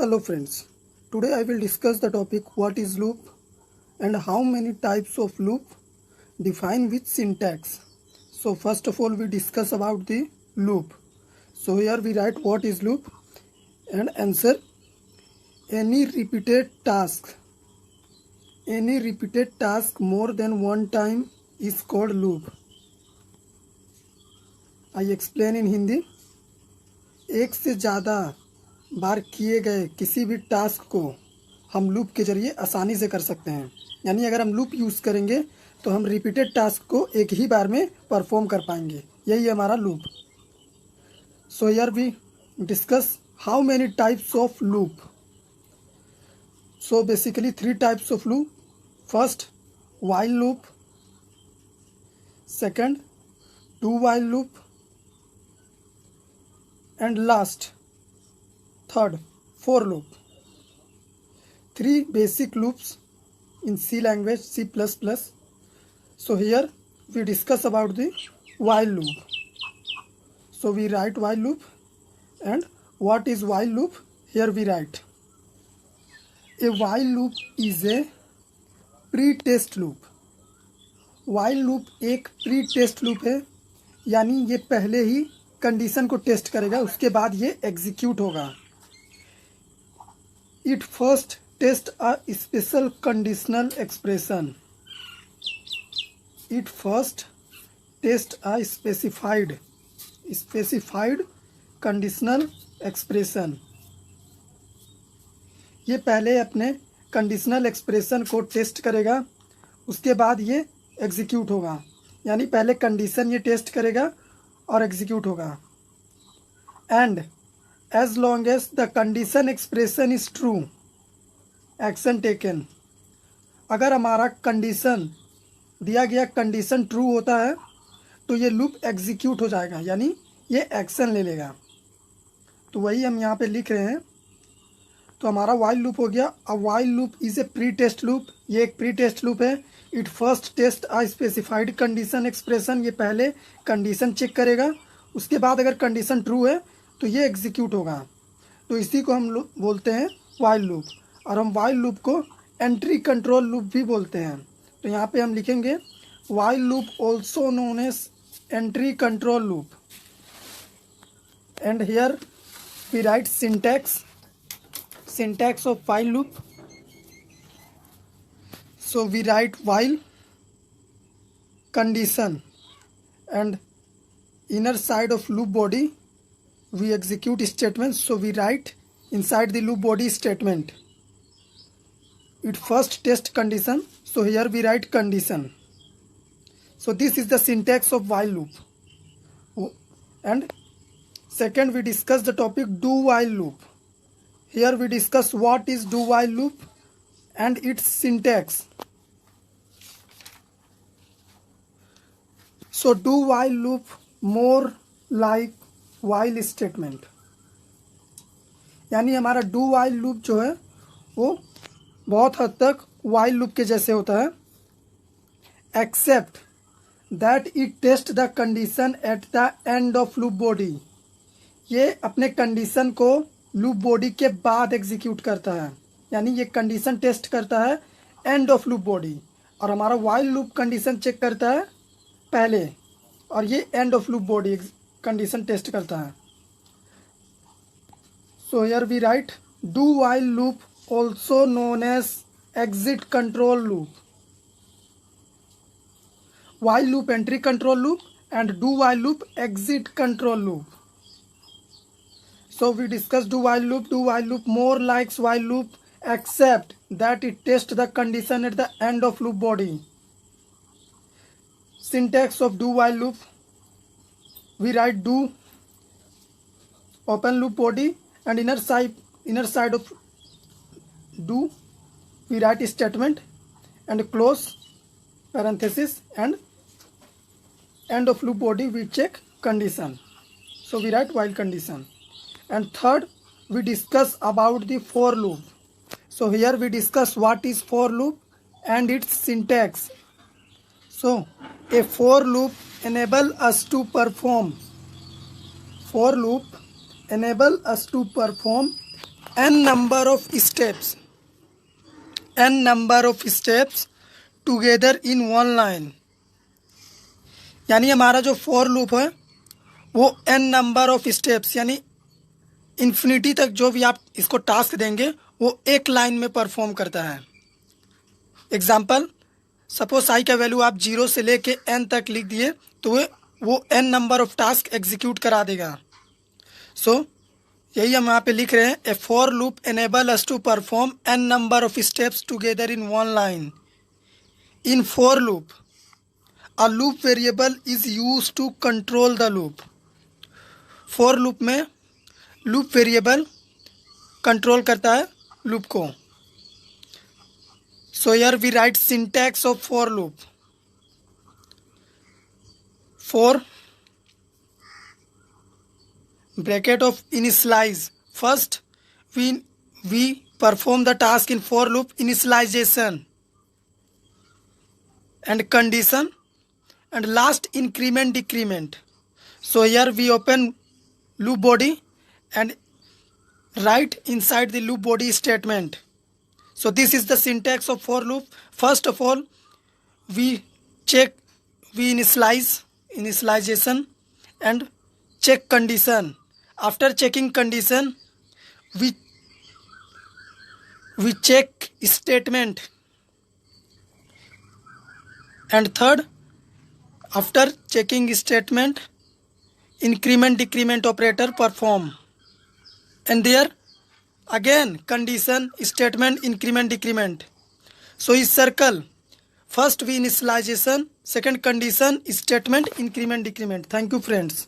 Hello friends, today I will discuss the topic what is loop and how many types of loop defined with syntax. So first of all we discuss about the loop. So here we write what is loop and answer any repeated task more than one time is called loop. I explain in Hindi. एक से ज़्यादा बार किए गए किसी भी task को हम loop के ज़रिए आसानी से कर सकते हैं। यानी अगर हम लूप यूज़ करेंगे तो हम रिपीटेड टास्क को एक ही बार में परफॉर्म कर पाएंगे। यही है हमारा loop. So here we discuss how many types of loop. So basically 3 types of loop. First while loop, second do while loop and last third for loop. 3 basic loops in C language, C++. So here we discuss about the while loop. So we write while loop, and what is while loop? Here we write a while loop is a pre-test loop. while loop एक pre-test loop है, यानी ये पहले ही condition को test करेगा, उसके बाद ये एग्जीक्यूट होगा। It first test a special conditional expression. It first test a specified conditional expression. ये पहले अपने कंडीशनल एक्सप्रेशन को टेस्ट करेगा, उसके बाद ये एग्जीक्यूट होगा। यानी पहले कंडीशन ये टेस्ट करेगा और एग्जीक्यूट होगा। And as long as the condition expression is true, action taken. अगर हमारा कंडीशन दिया गया कंडीशन ट्रू होता है तो ये लूप एग्जीक्यूट हो जाएगा, यानी ये एक्शन ले लेगा। तो वही हम यहाँ पे लिख रहे हैं। तो हमारा वाइल लूप हो गया। A while loop is a pre test loop. ये एक प्री टेस्ट लूप है। It first test a specified condition expression. ये पहले कंडीशन चेक करेगा, उसके बाद अगर कंडीशन ट्रू है तो ये एग्जीक्यूट होगा। तो इसी को हम बोलते हैं वाइल लूप, और हम वाइल लूप को एंट्री कंट्रोल लूप भी बोलते हैं। तो यहाँ पे हम लिखेंगे while loop also known as entry control loop. And here we write syntax of while loop. So we write while condition, and inner side of loop body we execute statements. So we write inside the loop body statement. It first test condition, so here we write condition. So this is the syntax of while loop. And second we discuss the topic do while loop. Here we discuss what is do while loop and its syntax. So do while loop more like while statement, यानी हमारा do while loop जो है वो बहुत हद तक while loop के जैसे होता है, except that it test the condition at the end of loop body. ये अपने कंडीशन को लूप बॉडी के बाद एग्जीक्यूट करता है, यानी ये कंडीशन टेस्ट करता है एंड ऑफ लूप बॉडी, और हमारा वाइल लूप कंडीशन चेक करता है पहले, और ये end of loop body condition test करता है। So here we write do while loop also known as exit control loop. While loop entry control loop and do while loop exit control loop. So we discussed do while loop. Do while loop more likes while loop except that it tests the condition at the end of loop body. Syntax of do while loop. We write do open loop body and inner side of do we write statement and close parenthesis and end of loop body we check condition. So we write while condition. And third we discuss about the for loop. So here we discuss what is for loop and its syntax. So a for loop enable us to perform n number of steps together in one line। यानी हमारा जो for loop है वो n number of steps यानी infinity तक जो भी आप इसको टास्क देंगे वो एक लाइन में परफॉर्म करता है। एग्जाम्पल, सपोज आई का वैल्यू आप 0 से लेके n तक लिख दिए तो वो n number of task execute करा देगा। सो यही हम यहाँ पे लिख रहे हैं, a for loop enable us to perform n number of steps together in one line. In for loop a loop variable is use to control the loop. For loop में लूप वेरिएबल कंट्रोल करता है loop को। So here we write syntax of for loop. For bracket of initialize, first we perform the task in for loop initialization and condition, and last increment decrement. So here we open loop body and write inside the loop body statement. So this is the syntax of for loop. First of all we initialization and check condition. After checking condition we check statement, and third, after checking statement, increment decrement operator perform, and there again condition statement increment decrement. So is circle, first we initialization, second condition statement increment decrement. Thank you friends.